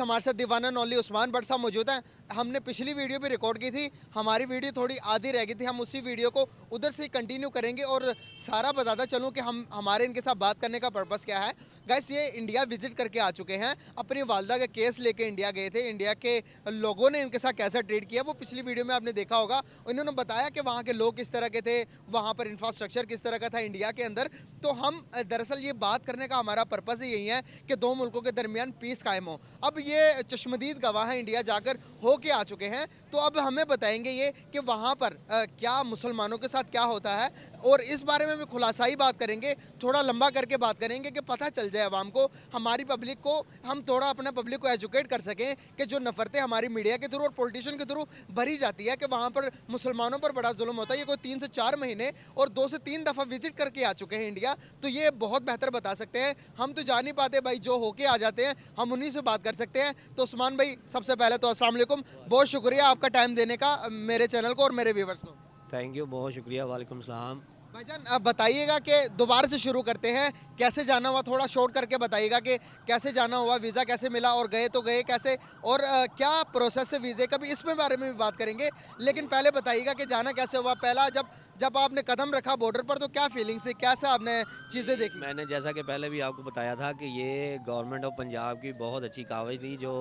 हमारे साथ दीवाना नौली उस्मान भट्ट साहब मौजूद हैं। हमने पिछली वीडियो भी रिकॉर्ड की थी, हमारी वीडियो थोड़ी आधी रह गई थी, हम उसी वीडियो को उधर से कंटिन्यू करेंगे और सारा बताता चलूँ कि हम हमारे इनके साथ बात करने का पर्पस क्या है। गाइस ये इंडिया विजिट करके आ चुके हैं, अपनी वालदा का केस लेके इंडिया गए थे। इंडिया के लोगों ने इनके साथ कैसा ट्रीट किया वो पिछली वीडियो में आपने देखा होगा। इन्होंने बताया कि वहाँ के लोग किस तरह के थे, वहाँ पर इंफ्रास्ट्रक्चर किस तरह का था इंडिया के अंदर। तो हम दरअसल ये बात करने का हमारा पर्पस ही यही है कि दो मुल्कों के दरमियान पीस कायम हो। अब ये चश्मदीद गवाह हैं, इंडिया जाकर हो के आ चुके हैं, तो अब हमें बताएंगे ये कि वहाँ पर क्या मुसलमानों के साथ क्या होता है और इस बारे में भी खुलासाई बात करेंगे, थोड़ा लंबा करके बात करेंगे कि पता चल जाए आवाम को, हमारी पब्लिक को, हम थोड़ा अपना पब्लिक को एजुकेट कर सकें कि जो नफरतें हमारी मीडिया के थ्रू और पॉलिटिशियन के थ्रू भरी जाती है कि वहाँ पर मुसलमानों पर बड़ा जुल्म होता है। ये कोई 3 से 4 महीने और 2 से 3 दफ़ा विजिट करके आ चुके हैं इंडिया, तो ये बहुत बेहतर बता सकते हैं। हम तो जा नहीं पाते भाई, जो होके आ जाते हैं हम उन्हीं से बात कर सकते हैं। तो उस्मान भाई सबसे पहले तो अस्सलाम वालेकुम, बहुत शुक्रिया आपका टाइम देने का मेरे चैनल को और मेरे व्यूवर्स को। थैंक यू, बहुत शुक्रिया। वालेकुम सलाम। भाईजान अब बताइएगा कि दोबारा से शुरू करते हैं, कैसे जाना हुआ थोड़ा शॉर्ट करके बताइएगा कि कैसे जाना हुआ, वीज़ा कैसे मिला और गए तो गए कैसे, और क्या प्रोसेस है वीज़े का भी, इसमें बारे में भी बात करेंगे। लेकिन पहले बताइएगा कि जाना कैसे हुआ, पहला जब जब आपने कदम रखा बॉर्डर पर तो क्या फीलिंग्स थी, कैसे आपने चीज़ें देखी? मैंने जैसा कि पहले भी आपको बताया था कि ये गवर्नमेंट ऑफ पंजाब की बहुत अच्छी कावज थी। जो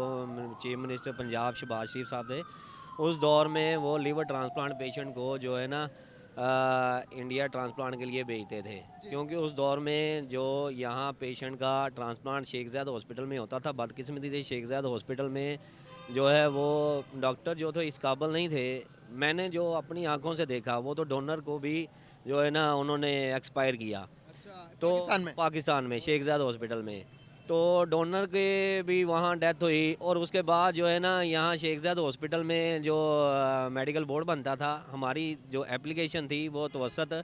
चीफ मिनिस्टर पंजाब शहबाज शरीफ साहब थे, उस दौर में वो लीवर ट्रांसप्लांट पेशेंट को जो है ना इंडिया ट्रांसप्लांट के लिए भेजते थे, क्योंकि उस दौर में जो यहाँ पेशेंट का ट्रांसप्लांट शेख ज़ायद हॉस्पिटल में होता था। बदकिस्मती से शेख ज़ायद हॉस्पिटल में जो है वो डॉक्टर जो थे इस काबिल नहीं थे। मैंने जो अपनी आंखों से देखा वो तो डोनर को भी जो है ना उन्होंने एक्सपायर किया। अच्छा, तो पाकिस्तान में? पाकिस्तान में शेख ज़ायद हॉस्पिटल में तो डोनर के भी वहाँ डेथ हुई। और उसके बाद जो है ना यहाँ शेख ज़ायद हॉस्पिटल में जो मेडिकल बोर्ड बनता था, हमारी जो एप्लीकेशन थी वो तवसत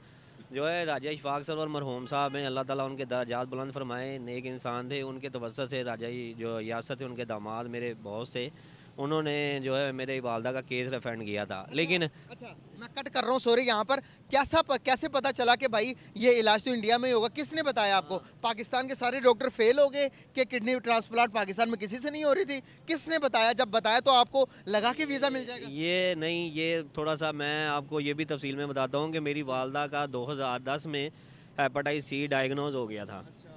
जो है राजा इशफाक सरवर मरहूम साहब हैं, अल्लाह ताला उनके दर्जात बुलंद फरमाए, नेक इंसान थे। उनके तवसत से राजा जो रियासत है उनके दामाद मेरे बहुत से, उन्होंने जो है मेरे वालदा का केस रेफरेंड किया था। लेकिन अच्छा, मैं कट कर रहा हूँ सॉरी, यहाँ पर कैसे पता चला कि भाई ये इलाज तो इंडिया में ही होगा, किसने बताया आपको? पाकिस्तान के सारे डॉक्टर फेल हो गए कि किडनी ट्रांसप्लांट पाकिस्तान में किसी से नहीं हो रही थी? किसने बताया? जब बताया तो आपको लगा कि वीज़ा मिल जाएगा? ये नहीं, ये थोड़ा सा मैं आपको ये भी तफसील में बताता हूँ कि मेरी वालदा का 2010 में हेपेटाइटिस सी डायग्नोज हो गया था। अच्छा।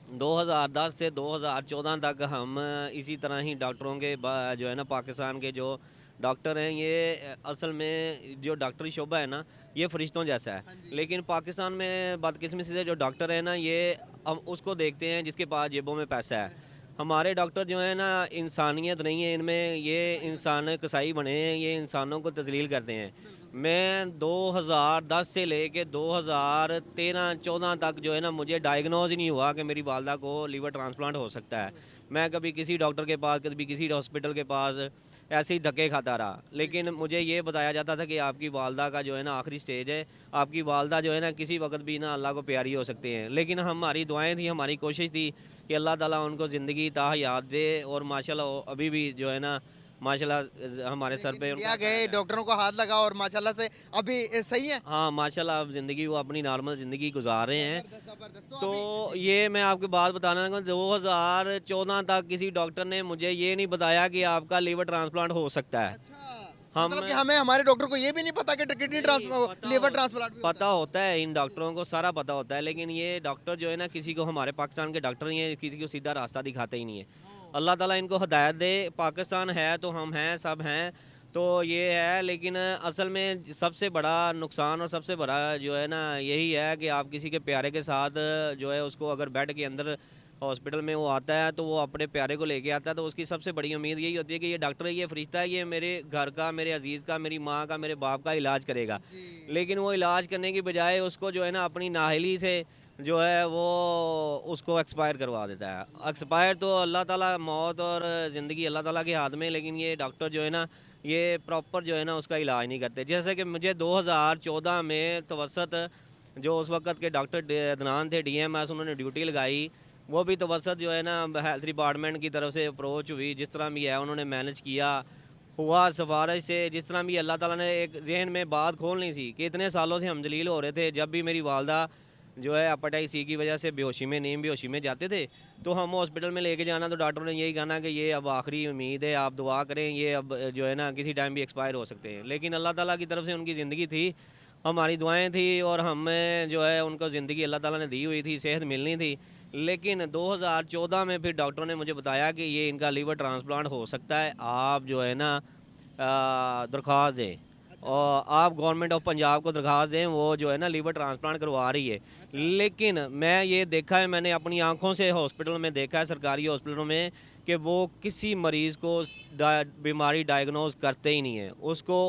2010 से 2014 तक हम इसी तरह ही डॉक्टरों के जो है ना पाकिस्तान के जो डॉक्टर हैं, ये असल में जो डॉक्टरी शोबा है ना ये फरिश्तों जैसा है। हाँ जी। लेकिन पाकिस्तान में बदकिस्मती से जो डॉक्टर है ना, ये हम उसको देखते हैं जिसके पास जेबों में पैसा है। हमारे डॉक्टर जो है ना इंसानियत नहीं है इनमें, ये इंसान कसाई बने हैं, ये इंसानों को तजलील करते हैं। मैं 2010 से लेके 2013-14 तक जो है ना मुझे डायग्नोज ही नहीं हुआ कि मेरी वालदा को लीवर ट्रांसप्लांट हो सकता है। मैं कभी किसी डॉक्टर के पास, कभी किसी हॉस्पिटल के पास ऐसे ही धक्के खाता रहा। लेकिन मुझे ये बताया जाता था कि आपकी वालदा का जो है ना आखिरी स्टेज है, आपकी वालदा जो है ना किसी वक्त भी ना अल्लाह को प्यारी हो सकते हैं। लेकिन हमारी दुआएं थी, हमारी कोशिश थी कि अल्लाह ताला उनको ज़िंदगी ताहयात दे, और माशाल्लाह अभी भी जो है ना माशाल्लाह हमारे सर लेकिन पे इंडिया उनका गए, ताज है। डॉक्टरों को हाथ लगा और माशाल्लाह से अभी सही है? हाँ, माशाल्लाह अब ज़िंदगी वो अपनी नॉर्मल ज़िंदगी गुज़ार रहे हैं। ज़बरदस्त, ज़बरदस्त। तो तो अभी जी। ये मैं आपकी बात बताना चाहूँगा, 2014 तक किसी डॉक्टर ने मुझे ये नहीं बताया कि आपका लीवर ट्रांसप्लांट हो सकता है। अच्छा, हम मतलब कि हमें हमारे डॉक्टर को ये भी नहीं पता कि किडनी नहीं पता लीवर ट्रांसप्लांट भी होता पता है? होता है, इन डॉक्टरों को सारा पता होता है। लेकिन ये डॉक्टर जो है ना किसी को, हमारे पाकिस्तान के डॉक्टर ही हैं, किसी को सीधा रास्ता दिखाते ही नहीं है। अल्लाह ताला इनको हदायत दे। पाकिस्तान है तो हम हैं, सब हैं, तो ये है। लेकिन असल में सबसे बड़ा नुकसान और सबसे बड़ा जो है ना यही है कि आप किसी के प्यारे के साथ जो है उसको अगर बेड के अंदर हॉस्पिटल में वो आता है तो वो अपने प्यारे को लेके आता है, तो उसकी सबसे बड़ी उम्मीद यही होती है कि ये डॉक्टर, ये फरिश्ता है, ये मेरे घर का, मेरे अजीज़ का, मेरी माँ का, मेरे बाप का इलाज करेगा। जी। लेकिन वो इलाज करने की बजाय उसको जो है ना अपनी नाअहली से जो है वो उसको एक्सपायर करवा देता है। एक्सपायर तो अल्लाह ताला, मौत और ज़िंदगी अल्लाह ताला के हाथ में, लेकिन ये डॉक्टर जो है ना ये प्रॉपर जो है ना उसका इलाज नहीं करते। जैसे कि मुझे 2014 में तवसत जो उस वक़्त के डॉक्टर अदनान थे डीएमएस, उन्होंने ड्यूटी लगाई। वो भी तवसत जो है ना हेल्थ डिपार्टमेंट की तरफ से अप्रोच हुई, जिस तरह भी है उन्होंने मैनेज किया। हुआ सिफारिश से, जिस तरह भी अल्लाह ताला ने एक ज़हन में बात खोलनी थी कि इतने सालों से हम जलील हो रहे थे। जब भी मेरी वालदा जो है हेपेटाइटिस सी की वजह से बेहोशी में नींद बेहोशी में जाते थे। तो हम हॉस्पिटल में लेके जाना तो डॉक्टर ने यही कहना कि ये अब आखिरी उम्मीद है, आप दुआ करें, ये अब जो है ना किसी टाइम भी एक्सपायर हो सकते हैं। लेकिन अल्लाह ताला की तरफ से उनकी ज़िंदगी थी, हमारी दुआएं थी और हमें जो है उनको ज़िंदगी अल्लाह ताला ने दी हुई थी, सेहत मिलनी थी। लेकिन 2014 में फिर डॉक्टरों ने मुझे बताया कि ये इनका लीवर ट्रांसप्लांट हो सकता है, आप जो है ना दरख्वास्त दें और आप गवर्नमेंट ऑफ पंजाब को दरख्वास्त दें, वो जो है ना लीवर ट्रांसप्लांट करवा रही है। लेकिन मैं ये देखा है, मैंने अपनी आंखों से हॉस्पिटल में देखा है, सरकारी हॉस्पिटलों में, कि वो किसी मरीज़ को बीमारी डायग्नोज करते ही नहीं है। उसको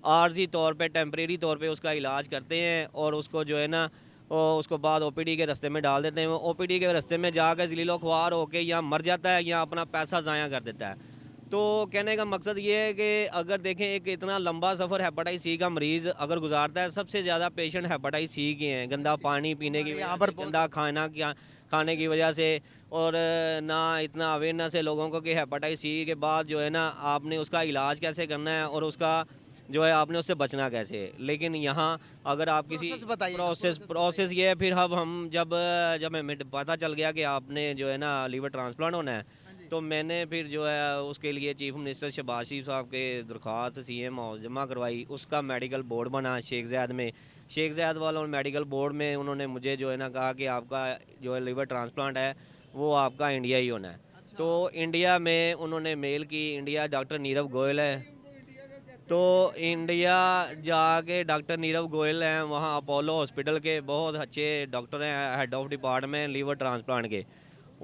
आर्जी तौर पे, टेम्परेरी तौर पे उसका इलाज करते हैं और उसको जो है ना उसको बाद ओपीडी के रास्ते में डाल देते हैं। वो ओपीडी के रास्ते में जाकर जलीलो ख्वार होकर या मर जाता है या अपना पैसा ज़ाया कर देता है। तो कहने का मकसद ये है कि अगर देखें एक इतना लंबा सफ़र हेपेटाइटिस सी का मरीज़ अगर गुजारता है, सबसे ज़्यादा पेशेंट हेपेटाइटिस सी के हैं। गंदा पानी पीने की वजह से, गंदा खाना क्या खाने की वजह से, और ना इतना अवेयरनेस है लोगों को कि हेपेटाइटिस सी के बाद जो है ना आपने उसका इलाज कैसे करना है और उसका जो है आपने उससे बचना कैसे है। लेकिन यहाँ अगर आप किसी प्रोसेस ये है, फिर अब हम जब जब हमें पता चल गया कि आपने जो है ना लीवर ट्रांसप्लांट होना है, तो मैंने फिर जो है उसके लिए चीफ मिनिस्टर शहबाज शरीफ साहब के दरख्वास्त सीएम जमा करवाई। उसका मेडिकल बोर्ड बना शेख ज़ायद में। शेख ज़ायद वालों मेडिकल बोर्ड में उन्होंने मुझे जो है ना कहा कि आपका जो है लीवर ट्रांसप्लांट है वो आपका इंडिया ही होना है। तो इंडिया में उन्होंने मेल की, इंडिया डॉक्टर नीरव गोयल है, तो इंडिया जाके डॉक्टर नीरव गोयल हैं, वहाँ अपोलो हॉस्पिटल के बहुत अच्छे डॉक्टर हैं, head of department liver transplant के।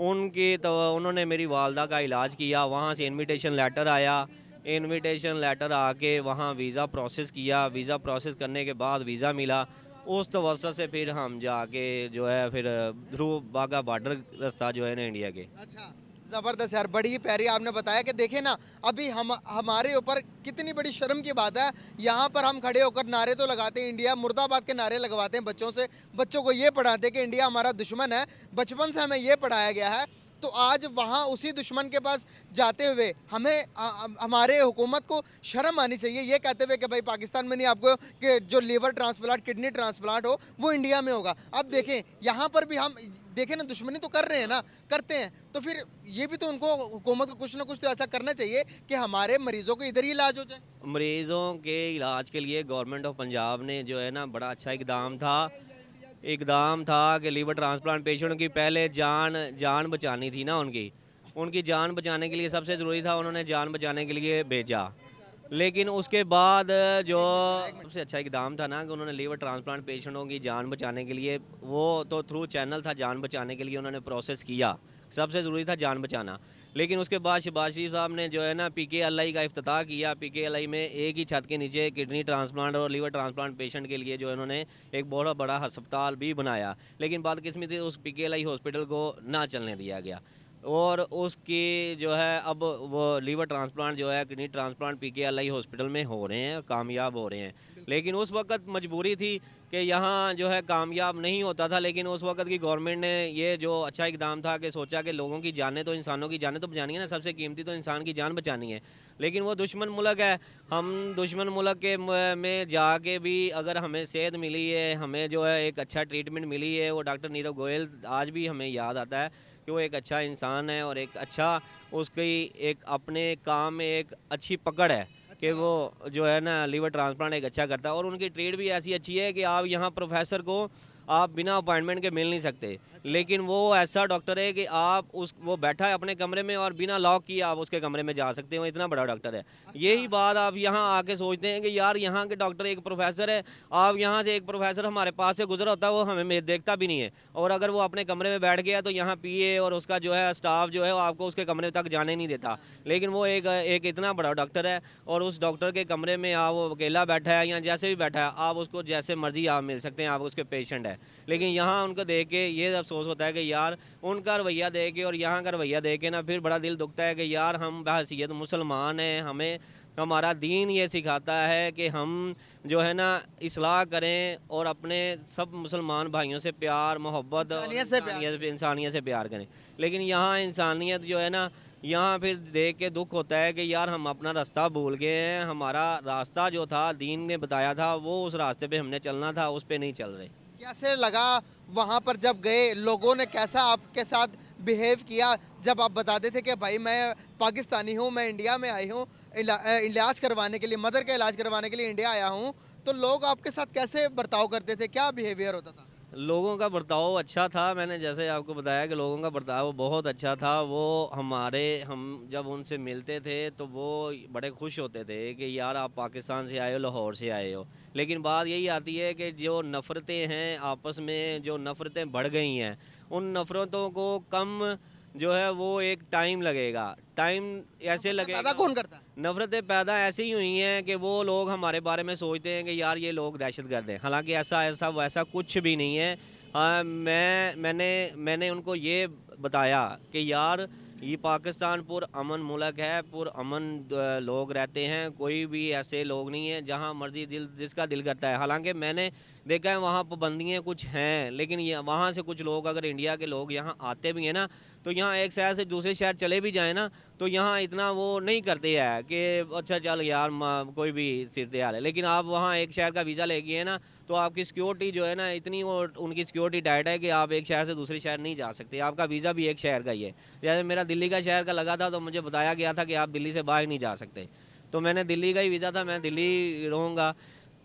उनकी तो उन्होंने मेरी वालदा का इलाज किया, वहाँ से इनविटेशन लेटर आया। इनविटेशन लेटर आके वहाँ वीज़ा प्रोसेस किया, वीज़ा प्रोसेस करने के बाद वीज़ा मिला। उस तवज्जो से फिर हम जाके जो है फिर थ्रू बाघा बॉर्डर रास्ता जो है ना इंडिया के। अच्छा, ज़बरदस्त यार, बड़ी ही प्यारी आपने बताया कि देखिए ना, अभी हम हमारे ऊपर कितनी बड़ी शर्म की बात है, यहाँ पर हम खड़े होकर नारे तो लगाते हैं, इंडिया मुर्दाबाद के नारे लगवाते हैं बच्चों से, बच्चों को ये पढ़ाते हैं कि इंडिया हमारा दुश्मन है, बचपन से हमें ये पढ़ाया गया है। तो आज वहाँ उसी दुश्मन के पास जाते हुए हमें हमारे हुकूमत को शर्म आनी चाहिए, ये कहते हुए कि भाई पाकिस्तान में नहीं, आपको कि जो लीवर ट्रांसप्लांट, किडनी ट्रांसप्लांट हो वो इंडिया में होगा। अब देखें यहाँ पर भी हम देखें ना, दुश्मनी तो कर रहे हैं ना, करते हैं, तो फिर ये भी तो उनको हुकूमत को कुछ ना कुछ तो ऐसा करना चाहिए कि हमारे मरीजों को इधर ही इलाज हो जाए। मरीज़ों के इलाज के लिए गवर्नमेंट ऑफ पंजाब ने जो है ना बड़ा अच्छा इकदाम था कि लीवर ट्रांसप्लांट पेशेंट की पहले जान बचानी थी ना, उनकी जान बचाने के लिए सबसे ज़रूरी था, उन्होंने जान बचाने के लिए भेजा। लेकिन उसके बाद जो सबसे अच्छा इकदाम था ना कि उन्होंने लीवर ट्रांसप्लांट पेशेंटों की जान बचाने के लिए, वो तो थ्रू चैनल था जान बचाने के लिए, उन्होंने प्रोसेस किया, सबसे ज़रूरी था जान बचाना। लेकिन उसके बाद शहबाज शरीफ साहब ने जो है ना PKLI का इफ्तिताह किया। PKLI में एक ही छत के नीचे किडनी ट्रांसप्लांट और लीवर ट्रांसप्लांट पेशेंट के लिए जो है उन्होंने एक बहुत बड़ा अस्पताल भी बनाया। लेकिन बदकिस्मती उस PKLI हॉस्पिटल को ना चलने दिया गया और उसकी जो है अब वो लीवर ट्रांसप्लांट जो है, किडनी ट्रांसप्लांट PKLI हॉस्पिटल में हो रहे हैं, कामयाब हो रहे हैं। लेकिन उस वक्त मजबूरी थी कि यहाँ जो है कामयाब नहीं होता था। लेकिन उस वक्त की गवर्नमेंट ने ये जो अच्छा इकदाम था कि सोचा कि लोगों की जानें तो, इंसानों की जानें तो बचानी है ना, सबसे कीमती तो इंसान की जान बचानी है। लेकिन वो दुश्मन मुल्क है, हम दुश्मन मुल्क के में जाके भी अगर हमें सेहत मिली है, हमें जो है एक अच्छा ट्रीटमेंट मिली है, वो डॉक्टर नीरव गोयल आज भी हमें याद आता है कि वो एक अच्छा इंसान है और एक अच्छा, उसकी एक अपने काम में एक अच्छी पकड़ है कि वो जो है ना लीवर ट्रांसप्लांट एक अच्छा करता है। और उनकी ट्रीट भी ऐसी अच्छी है कि आप यहाँ प्रोफेसर को आप बिना अपॉइंटमेंट के मिल नहीं सकते। लेकिन वो ऐसा डॉक्टर है कि आप वो बैठा है अपने कमरे में और बिना लॉक किए आप उसके कमरे में जा सकते हो, इतना बड़ा डॉक्टर है। यही बात आप यहाँ आके सोचते हैं कि यार यहाँ के डॉक्टर एक प्रोफेसर है, आप यहाँ से एक प्रोफेसर हमारे पास से गुजरा होता है, वो हमें देखता भी नहीं है। और अगर वो अपने कमरे में बैठ गया तो यहाँ PA और उसका जो है स्टाफ जो है वो आपको उसके कमरे तक जाने नहीं देता। लेकिन वो एक इतना बड़ा डॉक्टर है और उस डॉक्टर के कमरे में आप वो अकेला बैठा है या जैसे भी बैठा है, आप उसको जैसे मर्जी आप मिल सकते हैं, आप उसके पेशेंट है। लेकिन यहाँ उनको देख के ये अफसोस होता है कि यार उनका रवैया देख के और यहाँ का रवैया देख के ना फिर बड़ा दिल दुखता है कि यार हम बहैसियत मुसलमान हैं, हमें हमारा दीन ये सिखाता है कि हम जो है ना इस्लाह करें और अपने सब मुसलमान भाइयों से प्यार मोहब्बत और इंसानियत से प्यार करें। लेकिन यहाँ इंसानियत जो है ना, यहाँ फिर देख के दुख होता है कि यार हम अपना रास्ता भूल गए हैं, हमारा रास्ता जो था दीन ने बताया था वो उस रास्ते पे हमने चलना था, उस पे नहीं चल रहे। कैसे लगा वहाँ पर जब गए, लोगों ने कैसा आपके साथ बिहेव किया जब आप बताते थे कि भाई मैं पाकिस्तानी हूँ, मैं इंडिया में आई हूँ इलाज करवाने के लिए, मदर का इलाज करवाने के लिए इंडिया आया हूँ, तो लोग आपके साथ कैसे बर्ताव करते थे, क्या बिहेवियर होता था? लोगों का बर्ताव अच्छा था। मैंने जैसे आपको बताया कि लोगों का बर्ताव बहुत अच्छा था। वो हम जब उनसे मिलते थे तो वो बड़े खुश होते थे कि यार आप पाकिस्तान से आए हो, लाहौर से आए हो। लेकिन बात यही आती है कि जो नफ़रतें हैं आपस में, जो नफ़रतें बढ़ गई हैं, उन नफ़रतों को कम जो है वो एक टाइम लगेगा। टाइम ऐसे नफरतें पैदा लगेगा। कौन करता है? नफ़रतें पैदा ऐसे ही हुई हैं कि वो लोग हमारे बारे में सोचते हैं कि यार ये लोग दहशतगर्द हैं। हालाँकि ऐसा ऐसा वैसा कुछ भी नहीं है। हाँ, मैंने उनको ये बताया कि यार ये पाकिस्तान पुरअमन मुल्क है, पुरअमन लोग रहते हैं, कोई भी ऐसे लोग नहीं हैं, जहाँ मर्ज़ी जिसका दिल करता है। हालाँकि मैंने देखा है वहाँ पाबंदियाँ कुछ हैं, लेकिन ये वहाँ से कुछ लोग, अगर इंडिया के लोग यहाँ आते भी हैं ना, तो यहाँ एक शहर से दूसरे शहर चले भी जाएँ ना, तो यहाँ इतना वो नहीं करते हैं कि अच्छा चल यार कोई भी सिर दयाल है। लेकिन आप वहाँ एक शहर का वीज़ा लेके हैं ना, तो आपकी सिक्योरिटी जो है ना, इतनी वो उनकी सिक्योरिटी टाइट है कि आप एक शहर से दूसरे शहर नहीं जा सकते। आपका वीज़ा भी एक शहर का ही है। जैसे मेरा दिल्ली का शहर का लगा था, तो मुझे बताया गया था कि आप दिल्ली से बाहर नहीं जा सकते। तो मैंने दिल्ली का ही वीज़ा था, मैं दिल्ली रहूँगा।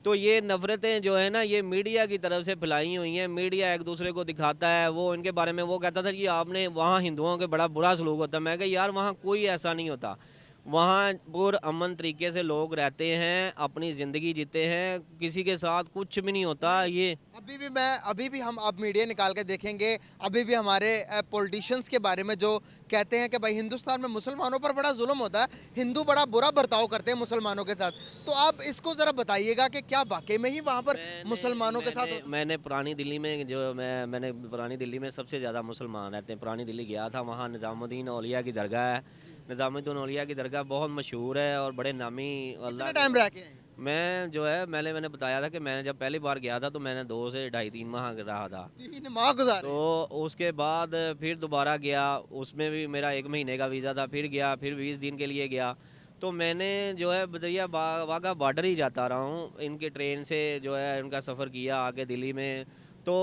तो ये नफ़रतें जो है ना, ये मीडिया की तरफ से फैलाई हुई हैं। मीडिया एक दूसरे को दिखाता है, वो इनके बारे में वो कहता था कि आपने वहाँ हिंदुओं के बड़ा बुरा सलूक होता है। मैं कहा यार वहाँ कोई ऐसा नहीं होता। वहाँ पुरअमन तरीके से लोग रहते हैं, अपनी ज़िंदगी जीते हैं, किसी के साथ कुछ भी नहीं होता। ये अभी भी हम अब मीडिया निकाल के देखेंगे, अभी भी हमारे पॉलिटिशियंस के बारे में जो कहते हैं कि भाई हिंदुस्तान में मुसलमानों पर बड़ा जुल्म होता है, हिंदू बड़ा बुरा बर्ताव करते हैं मुसलमानों के साथ। तो आप इसको ज़रा बताइएगा कि क्या वाकई में ही वहाँ पर मुसलमानों के साथ होता है? मैंने पुरानी दिल्ली में जो मैंने पुरानी दिल्ली में सबसे ज़्यादा मुसलमान रहते हैं। पुरानी दिल्ली गया था, वहाँ निज़ामुद्दीन औलिया की दरगाह है। निज़ामुद्दीन औलिया की दरगाह बहुत मशहूर है और बड़े नामी अल्लाह कितने के। टाइम रह के आए? मैं जो है मैंने बताया था कि मैंने जब पहली बार गया था तो मैंने 2 से ढाई 3 माह रहा था। 3 माह गुजारे। तो उसके बाद फिर दोबारा गया, उसमें भी मेरा 1 महीने का वीज़ा था, फिर गया, फिर 20 दिन के लिए गया। तो मैंने जो है बदरिया वाघा बॉर्डर ही जाता रहा हूँ, इनके ट्रेन से जो है उनका सफ़र किया आके दिल्ली में। तो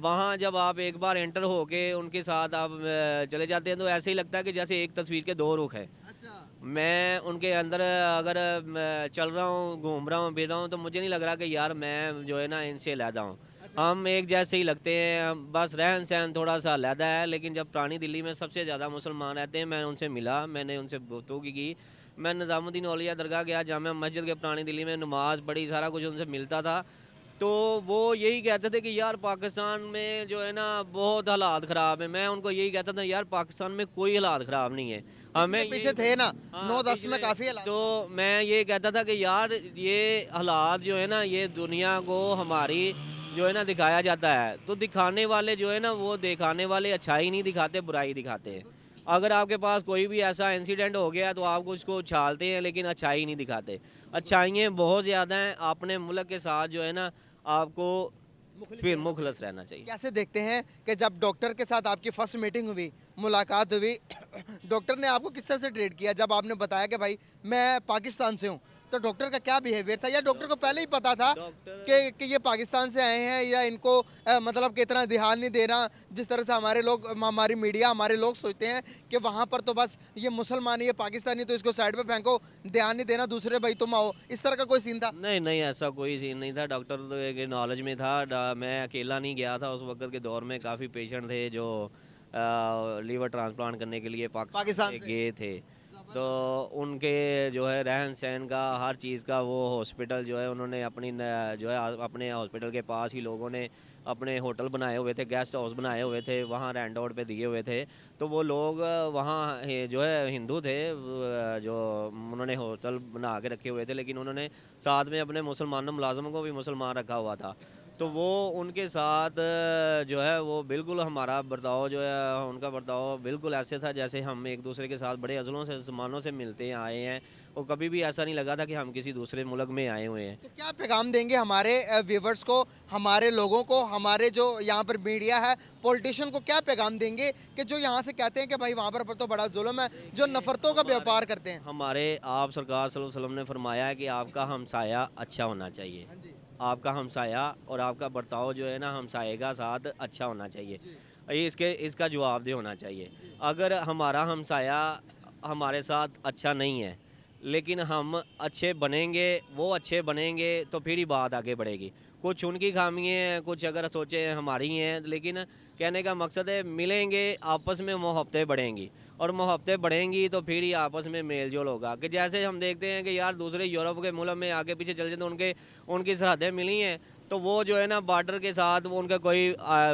वहाँ जब आप एक बार एंटर होके उनके साथ आप चले जाते हैं, तो ऐसे ही लगता है कि जैसे एक तस्वीर के 2 रुख हैं। अच्छा। मैं उनके अंदर अगर मैं चल रहा हूँ, घूम रहा हूँ, फिर रहा हूँ, तो मुझे नहीं लग रहा कि यार मैं जो है ना इनसे अलहदा हूँ। अच्छा। हम एक जैसे ही लगते हैं, बस रहन-सहन थोड़ा-सा अलहदा है। लेकिन जब पुरानी दिल्ली में सबसे ज़्यादा मुसलमान रहते हैं, मैंने उनसे मिला, मैंने उनसे गुफ्तगू की। मैं निज़ामुद्दीन औलिया दरगाह गया, जामिया मस्जिद के पुरानी दिल्ली में नमाज़ पढ़ी, सारा कुछ उनसे मिलता था। तो वो यही कहते थे कि यार पाकिस्तान में जो है ना बहुत हालात ख़राब हैं। मैं उनको यही कहता था यार पाकिस्तान में कोई हालात ख़राब नहीं है। हमें पिछले पीछे थे ना, हाँ, 9-10 में काफ़ी हालात। तो मैं ये कहता था कि यार ये हालात जो है ना, ये दुनिया को हमारी जो है ना दिखाया जाता है। तो दिखाने वाले जो है ना, वो दिखाने वाले अच्छाई नहीं दिखाते, बुराई दिखाते हैं। अगर आपके पास कोई भी ऐसा इंसिडेंट हो गया तो आप उसको उछालते हैं, लेकिन अच्छाई नहीं दिखाते। अच्छाइयाँ बहुत ज़्यादा हैं। अपने मुल्क के साथ जो है ना, आपको फिर मुखलस रहना चाहिए। कैसे देखते हैं कि जब डॉक्टर के साथ आपकी फर्स्ट मीटिंग हुई, मुलाकात हुई, डॉक्टर ने आपको किस तरह से ट्रीट किया जब आपने बताया कि भाई मैं पाकिस्तान से हूँ, तो डॉक्टर का क्या बिहेवियर था, या डॉक्टर को पहले ही पता था कि ये पाकिस्तान से आए हैं, या इनको मतलब कि इतना ध्यान नहीं देना जिस तरह से हमारे लोग, हमारी मीडिया, हमारे लोग सोचते हैं कि वहाँ पर तो बस ये मुसलमान, ये पाकिस्तानी, तो इसको साइड पे फेंको, ध्यान नहीं देना, दूसरे भाई तुम आओ, इस तरह का कोई सीन था? नहीं, नहीं ऐसा कोई सीन नहीं था। डॉक्टर तो के नॉलेज में था। मैं अकेला नहीं गया था। उस वक़्त के दौर में काफ़ी पेशेंट थे जो लीवर ट्रांसप्लांट करने के लिए पाकिस्तान पाकिस्तान से से। गए थे। तो उनके जो है रहन-सहन का, हर चीज़ का, वो हॉस्पिटल जो है उन्होंने अपनी जो है अपने हॉस्पिटल के पास ही लोगों ने अपने होटल बनाए हुए थे, गेस्ट हाउस बनाए हुए थे, वहाँ रेंट आउट पे दिए हुए थे। तो वो लोग वहाँ जो है हिंदू थे, जो उन्होंने होटल बना के रखे हुए थे, लेकिन उन्होंने साथ में अपने मुसलमानों मुलाज़िमों को भी मुसलमान रखा हुआ था। तो वो उनके साथ जो है वो बिल्कुल हमारा बर्ताव जो है, उनका बर्ताव बिल्कुल ऐसे था जैसे हम एक दूसरे के साथ बड़े अज़लों से ज़मानों से मिलते आए हैं, और कभी भी ऐसा नहीं लगा था कि हम किसी दूसरे मुल्क में आए हुए हैं। तो क्या पैगाम देंगे हमारे व्यूवर्स को, हमारे लोगों को, हमारे जो यहाँ पर मीडिया है, पॉलिटिशियन को क्या पैगाम देंगे कि जो यहाँ से कहते हैं कि भाई वहाँ पर तो बड़ा जुल्म है, जो नफरतों का व्यापार करते हैं? हमारे आप सरकार सल्लल्लाहु अलैहि वसल्लम ने फरमाया है कि आपका हमसाया अच्छा होना चाहिए। हाँ जी। आपका हमसाया और आपका बर्ताव जो है ना हमसाये का साथ अच्छा होना चाहिए। ये इसका जवाबदेह होना चाहिए। अगर हमारा हमसाया हमारे साथ अच्छा नहीं है, लेकिन हम अच्छे बनेंगे, वो अच्छे बनेंगे तो फिर ही बात आगे बढ़ेगी। कुछ उनकी खामियाँ हैं, कुछ अगर सोचें हमारी हैं, लेकिन कहने का मकसद है मिलेंगे, आपस में मोहब्बतें बढ़ेंगी और मोहब्बतें बढ़ेंगी तो फिर ही आपस में मेल जोल होगा। कि जैसे हम देखते हैं कि यार दूसरे यूरोप के मुल्क में आगे पीछे चले जाते हैं, तो उनकी सरहदें मिली हैं, तो वो जो है ना बॉर्डर के साथ वो उनका कोई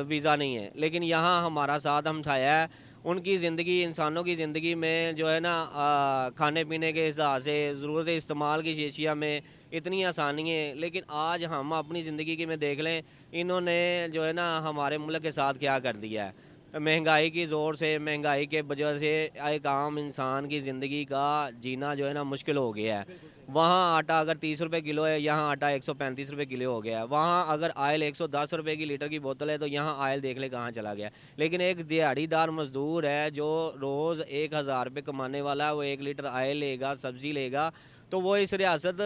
वीज़ा नहीं है, लेकिन यहाँ हमारा साथ हमसाया है। उनकी ज़िंदगी, इंसानों की ज़िंदगी में जो है ना खाने पीने के हिसाब से ज़रूरत इस्तेमाल की एशिया में इतनी आसानी है, लेकिन आज हम अपनी ज़िंदगी की में देख लें, इन्होंने जो है ना हमारे मुल्क के साथ क्या कर दिया है। महंगाई की ज़ोर से, महंगाई के वजह से एक आम इंसान की ज़िंदगी का जीना जो है ना मुश्किल हो गया है। वहाँ आटा अगर 30 रुपए किलो है, यहाँ आटा 135 रुपए किलो हो गया है। वहाँ अगर ऑयल 110 रुपए की लीटर की बोतल है, तो यहाँ ऑयल देख ले कहाँ चला गया। लेकिन एक दिहाड़ीदार मज़दूर है जो रोज़ 1000 रुपये कमाने वाला है, वो 1 लीटर ऑयल लेगा, सब्ज़ी लेगा, तो वो इस रियासत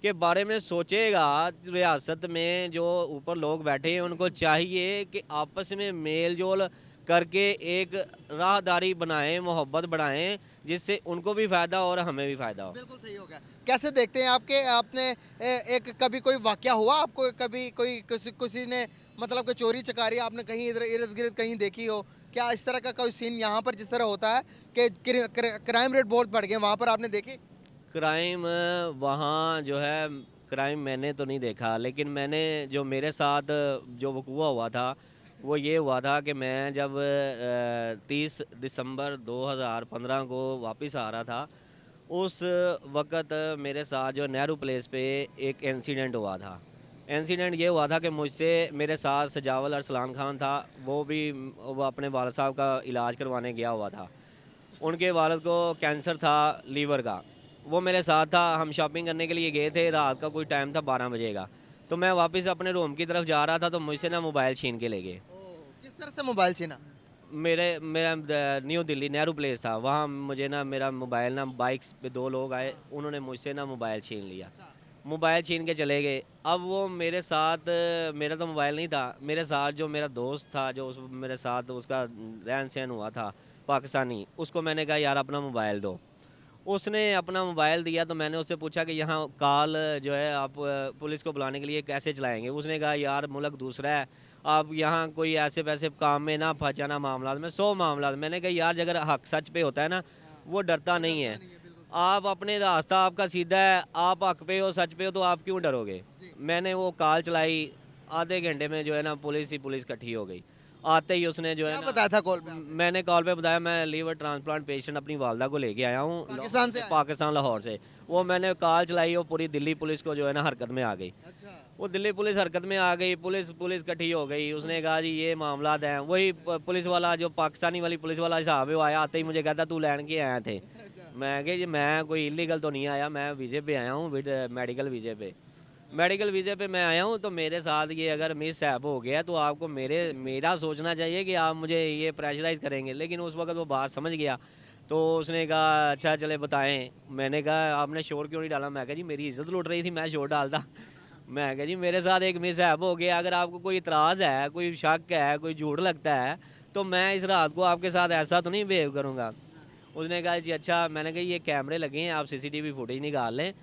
के बारे में सोचेगा। रियासत में जो ऊपर लोग बैठे हैं उनको चाहिए कि आपस में मेल जोल करके एक राहदारी बनाएं, मोहब्बत बढ़ाएं, जिससे उनको भी फ़ायदा हो और हमें भी फ़ायदा हो। बिल्कुल सही हो गया। कैसे देखते हैं आपके आपने एक कभी कोई वाक़या हुआ आपको, कभी कोई किसी ने मतलब कि चोरी चकारी आपने कहीं इधर इर्द-गिर्द कहीं देखी हो? क्या इस तरह का कोई सीन यहाँ पर जिस तरह होता है कि क्राइम रेट बहुत बढ़ गए, वहाँ पर आपने देखे? क्राइम वहाँ जो है, क्राइम मैंने तो नहीं देखा, लेकिन मैंने जो मेरे साथ जो वक़ूआ हुआ था, वो ये हुआ था कि मैं जब 30 दिसंबर 2015 को वापस आ रहा था, उस वक़्त मेरे साथ जो नेहरू प्लेस पे एक इंसिडेंट हुआ था। इंसिडेंट ये हुआ था कि मुझसे मेरे साथ सजावल अरसलान खान था, वो अपने वालिद साहब का इलाज करवाने गया हुआ था। उनके वालिद को कैंसर था लीवर का, वो मेरे साथ था। हम शॉपिंग करने के लिए गए थे, रात का कोई टाइम था 12 बजे का। तो मैं वापस अपने रूम की तरफ जा रहा था, तो मुझसे ना मोबाइल छीन के ले गए। ओह! किस तरह से मोबाइल छीना? मेरा न्यू दिल्ली नेहरू प्लेस था, वहाँ मुझे ना मेरा मोबाइल ना बाइक्स पे 2 लोग आए, उन्होंने मुझसे ना मोबाइल छीन लिया। अच्छा। मोबाइल छीन के चले गए। अब वो मेरे साथ, मेरा तो मोबाइल नहीं था, मेरे साथ जो मेरा दोस्त था, जो मेरे साथ उसका रहन-सहन हुआ था पाकिस्तानी, उसको मैंने कहा यार अपना मोबाइल दो। उसने अपना मोबाइल दिया, तो मैंने उससे पूछा कि यहाँ कॉल जो है आप पुलिस को बुलाने के लिए कैसे चलाएँगे? उसने कहा यार मुल्क दूसरा है, आप यहाँ कोई ऐसे वैसे काम में ना फँस जाना मामलात में, 100 मामलात। मैंने कहा यार अगर हक़ सच पे होता है ना, वो डरता नहीं है। आप अपने रास्ता आपका सीधा है, आप हक़ पे हो, सच पे हो, तो आप क्यों डरोगे? मैंने वो कॉल चलाई, आधे घंटे में जो है ना पुलिस इकट्ठी हो गई। आते ही उसने जो है क्या ना, बताया था कॉल पे आपने? मैंने कॉल पे बताया मैं लीवर ट्रांसप्लांट पेशेंट अपनी वालदा को लेके आया हूँ पाकिस्तान से आए? पाकिस्तान लाहौर से। वो मैंने कॉल चलाई, वो पूरी दिल्ली पुलिस को जो है ना हरकत में आ गई। अच्छा। वो दिल्ली पुलिस हरकत में आ गई, पुलिस इकट्ठी हो गई। उसने कहा जी ये मामलात हैं। वही पुलिस वाला जो पाकिस्तानी वाली पुलिस वाला हिसाब है, वो आया, आते ही मुझे कहता तू लैंड के आए थे। अच्छा। मैं कहा जी मैं कोई इलीगल तो नहीं आया, मैं वीज़े पे आया हूँ, मेडिकल वीज़े पे। मेडिकल वीज़े पे मैं आया हूँ, तो मेरे साथ ये अगर मिसहैप हो गया तो आपको मेरा सोचना चाहिए कि आप मुझे ये प्रेशराइज़ करेंगे। लेकिन उस वक़्त वो बात समझ गया, तो उसने कहा अच्छा चले बताएँ। मैंने कहा आपने शोर क्यों नहीं डाला? मैं कहा जी मेरी इज़्ज़त लुट रही थी, मैं शोर डालता। मैं कहा जी मेरे साथ एक मिसहैप हो गया, अगर आपको कोई इतराज़ है, कोई शक है, कोई झूठ लगता है, तो मैं इस रात को आपके साथ ऐसा तो नहीं बिहेव करूँगा। उसने कहा जी अच्छा। मैंने कहा ये कैमरे लगे हैं, आप सीसीटीवी फुटेज निकाल लें।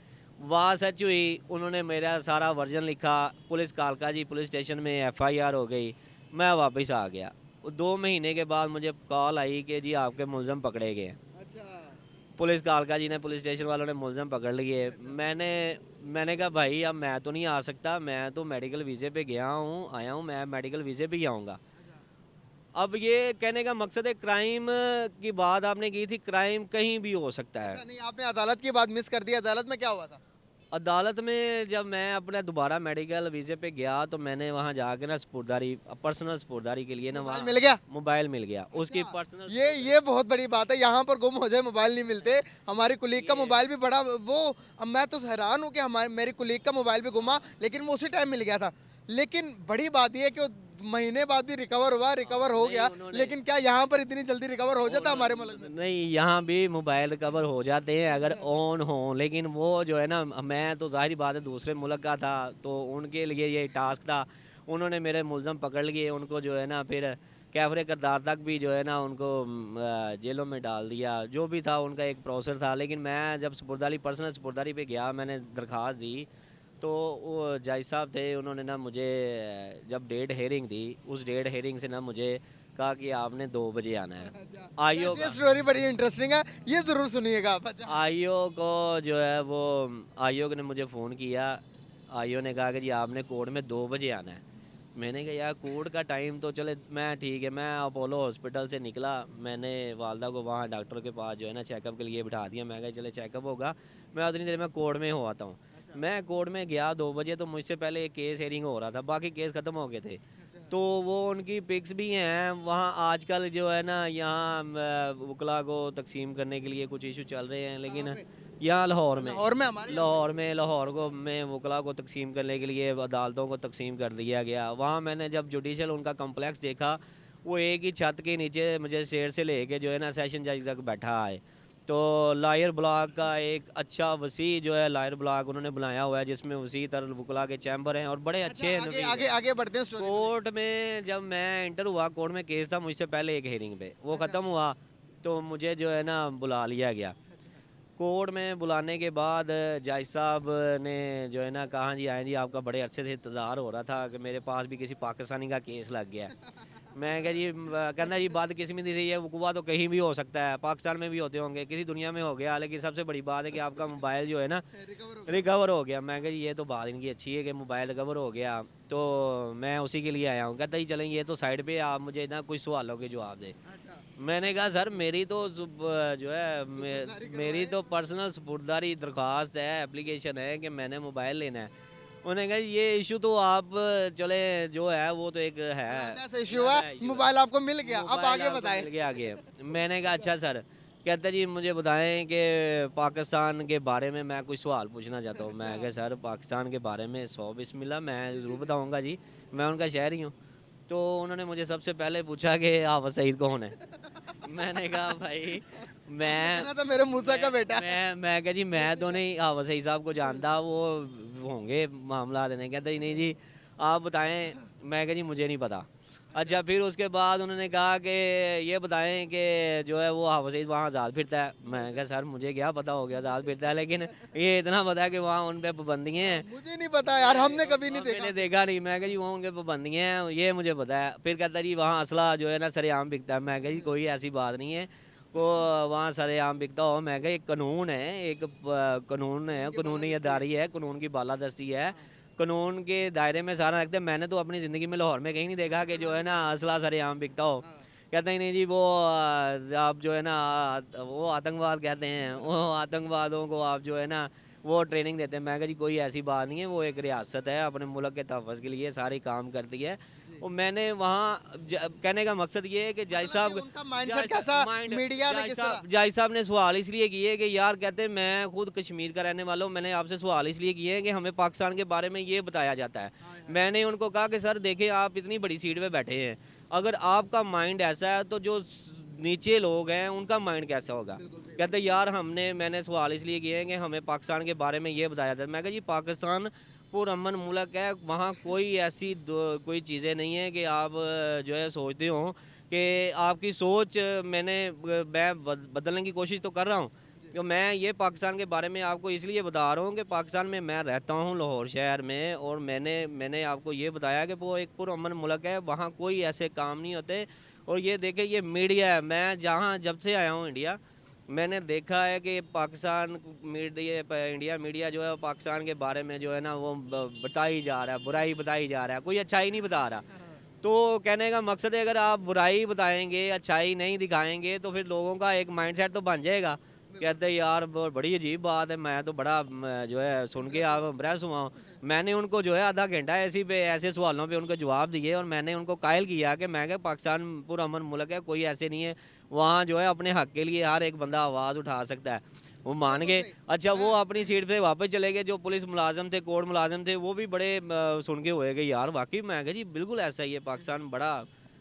वाह सच हुई, उन्होंने मेरा सारा वर्जन लिखा, पुलिस कालका जी पुलिस स्टेशन में एफआईआर हो गई, मैं वापस आ गया। 2 महीने के बाद मुझे कॉल आई कि जी आपके मुलज़म पकड़े गए हैं। अच्छा। पुलिस कालका जी ने, पुलिस स्टेशन वालों ने मुलज़म पकड़ लिए। मैंने कहा भाई अब मैं तो नहीं आ सकता, मैं तो मेडिकल वीज़े पे आया हूँ, मैं मेडिकल वीज़े पे ही आऊँगा। अब ये कहने का मकसद है, क्राइम की बात आपने की थी, क्राइम कहीं भी हो सकता है। अच्छा, नहीं आपने अदालत की बात मिस कर दी, अदालत में क्या हुआ था? अदालत में जब मैं अपने दोबारा मेडिकल वीज़े पे गया, तो मैंने वहाँ जाके ना पर्सनल स्पुर्दारी के लिए ना मोबाइल वहाँ मिल गया? मोबाइल मिल गया। उसकी अच्छा, पर्सनल ये बहुत बड़ी बात है, यहाँ पर गुम हो जाए मोबाइल नहीं मिलते। हमारी कुलीग का मोबाइल भी बड़ा वो, अब मैं तो हैरान हूँ कि हमारे मेरी कुलीग का मोबाइल भी गुमा, लेकिन वो उसी टाइम मिल गया था। लेकिन बड़ी बात ये है कि वो महीने बाद भी रिकवर हुआ, रिकवर हो नहीं, गया, उन्होंने- लेकिन क्या यहाँ पर इतनी जल्दी रिकवर हो जाता हमारे मुल्क में? नहीं, यहाँ भी मोबाइल रिकवर हो जाते हैं अगर ऑन हो, लेकिन वो जो है ना, मैं तो ज़ाहिर बात है दूसरे मुल्क का था, तो उनके लिए ये टास्क था। उन्होंने मेरे मुलज़म पकड़ लिए, उनको जो है ना फिर कैफरे करदार तक भी जो है ना उनको जेलों में डाल दिया। जो भी था उनका एक प्रोसेस था, लेकिन मैं जब सपुर्दारी पर्सनल सपुर्दारी पे गया, मैंने दरख्वास्त दी, तो वो जज साहब थे, उन्होंने ना मुझे जब डेट हेयरिंग थी, उस डेट हेयरिंग से ना मुझे कहा कि आपने 2 बजे आना है। आईओ ये का स्टोरी बड़ी इंटरेस्टिंग है, ये जरूर सुनिएगा आप। अच्छा। आईओ को जो है वो आईओ ने मुझे फ़ोन किया। आईओ ने कहा कि जी आपने कोर्ट में 2 बजे आना है। मैंने कहा यार कोर्ट का टाइम तो चले, मैं ठीक है, मैं अपोलो हॉस्पिटल से निकला। मैंने वालदा को वहाँ डॉक्टर के पास जो है ना चेकअप के लिए बिठा दिया। मैं कहा चले चेकअप होगा, मैं उतनी देर में कोर्ट में हो आता हूँ। मैं कोर्ट में गया 2 बजे, तो मुझसे पहले एक केस हेयरिंग हो रहा था, बाकी केस ख़त्म हो गए थे। तो वो उनकी पिक्स भी हैं वहाँ। आजकल जो है ना यहाँ वकला को तकसीम करने के लिए कुछ इशू चल रहे हैं, लेकिन यहाँ लाहौर में लाहौर में हमारे यहाँ लाहौर को में वकला को तकसीम करने के लिए अदालतों को तकसीम कर दिया गया। वहाँ मैंने जब जुडिशल उनका कम्प्लेक्स देखा, वो एक ही छत के नीचे मुझे शेर से लेके जो है ना सेशन जज तक बैठा है। तो लायर ब्लॉक का एक अच्छा वसी जो है लायर ब्लॉक उन्होंने बनाया हुआ है, जिसमें वसी तरह वकला के चैम्बर हैं और बड़े अच्छे अच्छा, आगे नवीद आगे हैं। आगे बढ़ते हैं स्टोरी में। कोर्ट में जब मैं इंटर हुआ, कोर्ट में केस था मुझसे पहले एक हेयरिंग पे, वो ख़त्म हुआ तो मुझे जो है ना बुला लिया गया। कोर्ट में बुलाने के बाद जज साहब ने जो है ना कहा जी आए जी, आपका बड़े अरसे से इंतज़ार हो रहा था कि मेरे पास भी किसी पाकिस्तानी का केस लग गया है। मैं कहा जी कहना जी बदकिस्मती से ये वकूआ तो कहीं भी हो सकता है, पाकिस्तान में भी होते होंगे, किसी दुनिया में हो गया, लेकिन सबसे बड़ी बात है कि आपका मोबाइल जो है ना रिकवर हो गया। मैं कहा जी ये तो बात इनकी अच्छी है कि मोबाइल रिकवर हो गया, तो मैं उसी के लिए आया हूँ। कहता जी चलें ये तो साइड पे, आप मुझे ना कुछ सवालों के जवाब दें। मैंने कहा सर मेरी तो जो है मेरी तो पर्सनल सपुर्दारी दरख्वास्त है, एप्लीकेशन है कि मैंने मोबाइल लेना है। उन्होंने कहा ये इशू तो आप चले जो है वो तो एक है ऐसा इशू हुआ, मोबाइल आपको मिल गया, अब मोबाइल आगे आपको बताएं। मिल गया आगे। मैंने कहा अच्छा सर। कहता जी मुझे बताएं कि पाकिस्तान के बारे में मैं कुछ सवाल पूछना चाहता हूँ। मैं कहा सर पाकिस्तान के बारे में 100 बिस्मिल्लाह, मैं ज़रूर बताऊँगा जी, मैं उनका शहरी हूँ। तो उन्होंने मुझे सबसे पहले पूछा कि हाफ़िज़ सईद कौन है। मैंने कहा भाई मैं कहना था मेरे मूसा का बेटा। मैं कहा जी मैं तो नहीं हाफ़िज़ सईद साहब को जानता, वो होंगे मामला देने। कहता जी नहीं जी आप बताएं। मैं कहा जी मुझे नहीं पता। अच्छा फिर उसके बाद उन्होंने कहा कि ये बताएं कि जो है वो हाफ़िज़ सईद वहाँ आज़ाद फिरता है। मैं कहा सर मुझे क्या पता हो गया आज़ाद फिरता है, लेकिन ये इतना पता है कि वहाँ उन पे पाबंदियाँ हैं। मुझे नहीं पता यार, हमने कभी नहीं देखा। मैंने देखा नहीं। मैं कहा जी वहाँ उनके पाबंदियाँ हैं, ये मुझे पता है। फिर कहता जी वहाँ असला जो है ना सरेआम बिकता है। मैं कहा जी कोई ऐसी बात नहीं है को वहाँ सरेआम बिकता हो। मैं कहा एक कानून है, एक कानून है, कानूनी अदारी है, कानून की बालादस्ती है, कानून के दायरे में सारा रखते हैं। मैंने तो अपनी ज़िंदगी में लाहौर में कहीं नहीं देखा कि जो है ना असला सरेआम बिकता हो। कहते ही नहीं जी वो आप जो है ना वो आतंकवाद कहते हैं, वो आतंकवादों को आप जो है ना वो ट्रेनिंग देते हैं। मैं कहा जी कोई ऐसी बात नहीं है, वो एक रियासत है, अपने मुल्क के तहफ़्फ़ुज़ के लिए सारी काम करती है। और मैंने वहाँ कहने का मकसद ये है कि जज साहब उनका माइंडसेट कैसा, मीडिया ने किस तरह। जज साहब ने सवाल इसलिए किए कि यार कहते हैं मैं खुद कश्मीर का रहने वाला हूँ, मैंने आपसे सवाल इसलिए किए हैं कि हमें पाकिस्तान के बारे में ये बताया जाता है। मैंने उनको कहा कि सर देखें आप इतनी बड़ी सीट पे बैठे हैं, अगर आपका माइंड ऐसा है तो जो नीचे लोग हैं उनका माइंड कैसा होगा। कहते यार मैंने सवाल इसलिए किए हैं कि हमें पाकिस्तान के बारे में ये बताया जाता है। मैं कहा जी पाकिस्तान पुरअमन मुल्क है, वहाँ कोई ऐसी कोई चीज़ें नहीं है कि आप जो है सोचते हो कि आपकी सोच मैं बदलने की कोशिश तो कर रहा हूँ। तो मैं ये पाकिस्तान के बारे में आपको इसलिए बता रहा हूँ कि पाकिस्तान में मैं रहता हूँ लाहौर शहर में, और मैंने आपको ये बताया कि वो एक पुरअमन मुल्क है, वहाँ कोई ऐसे काम नहीं होते। और ये देखें ये मीडिया है, मैं जहाँ जब से आया हूँ इंडिया, मैंने देखा है कि पाकिस्तान इंडिया मीडिया जो है वो पाकिस्तान के बारे में जो है ना वो बताई जा रहा है, बुराई बताई जा रहा है, कोई अच्छाई नहीं बता रहा। तो कहने का मकसद है अगर आप बुराई बताएंगे, अच्छाई नहीं दिखाएंगे, तो फिर लोगों का एक माइंडसेट तो बन जाएगा। कहते यार बड़ी अजीब बात है, मैं तो बड़ा जो है सुन के आप इम्प्रेस हुआ हूँ। मैंने उनको जो है आधा घंटा ऐसे सवालों पे उनको जवाब दिए, और मैंने उनको कायल किया कि मैं क्या पाकिस्तान पुरअमन मुल्क है, कोई ऐसे नहीं है, वहाँ जो है अपने हक़ के लिए हर एक बंदा आवाज़ उठा सकता है। वो मान गए। अच्छा वो अपनी सीट पे वापस चले गए, जो पुलिस मुलाजम थे, कोर्ट मुलाजम थे, वो भी बड़े सुन के होए गए यार वाकई। मैं कहा जी बिल्कुल ऐसा ही है, पाकिस्तान बड़ा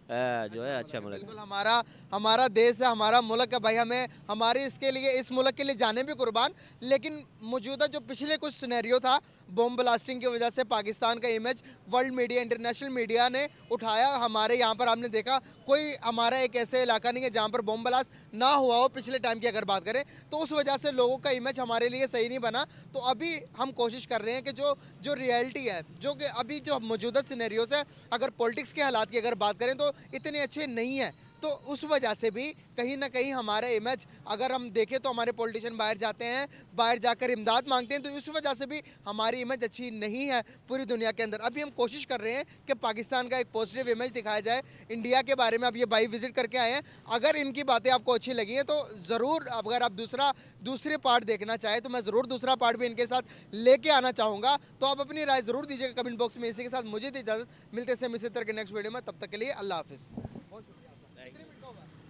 जो है अच्छा मुल्क है। बिल्कुल हमारा हमारा देश है, हमारा मुल्क है भाई, हमें हमारे इसके लिए, इस मुल्क के लिए जाने भी कुर्बान। लेकिन मौजूदा जो पिछले कुछ सिनेरियो था, बॉम्ब ब्लास्टिंग की वजह से पाकिस्तान का image world media, international media ने उठाया। हमारे यहाँ पर आपने देखा कोई हमारा एक ऐसे इलाका नहीं है जहाँ पर बॉम्ब ब्लास्ट ना हुआ हो पिछले टाइम की अगर बात करें, तो उस वजह से लोगों का इमेज हमारे लिए सही नहीं बना। तो अभी हम कोशिश कर रहे हैं कि जो जो रियलिटी है, जो कि अभी जो मौजूदा सिनेरियोज है, अगर पॉलिटिक्स के हालात की अगर बात करें तो इतने अच्छे नहीं है। तो उस वजह से भी कहीं ना कहीं हमारा इमेज, अगर हम देखें तो हमारे पॉलिटिशियन बाहर जाते हैं, बाहर जाकर इमदाद मांगते हैं, तो उस वजह से भी हमारी इमेज अच्छी नहीं है पूरी दुनिया के अंदर। अभी हम कोशिश कर रहे हैं कि पाकिस्तान का एक पॉजिटिव इमेज दिखाया जाए। इंडिया के बारे में अब ये भाई विजिट करके आए हैं, अगर इनकी बातें आपको अच्छी लगी हैं तो ज़रूर, अगर आप दूसरे पार्ट देखना चाहें तो मैं ज़रूर दूसरा पार्ट भी इनके साथ लेके आना चाहूँगा। तो आप अपनी राय ज़रूर दीजिएगा कमेंट बॉक्स में। इसी के साथ मुझे दी इजाज़त, मिलते हैं इसी तरह के नेक्स्ट वीडियो में, तब तक के लिए अल्लाह हाफिज़।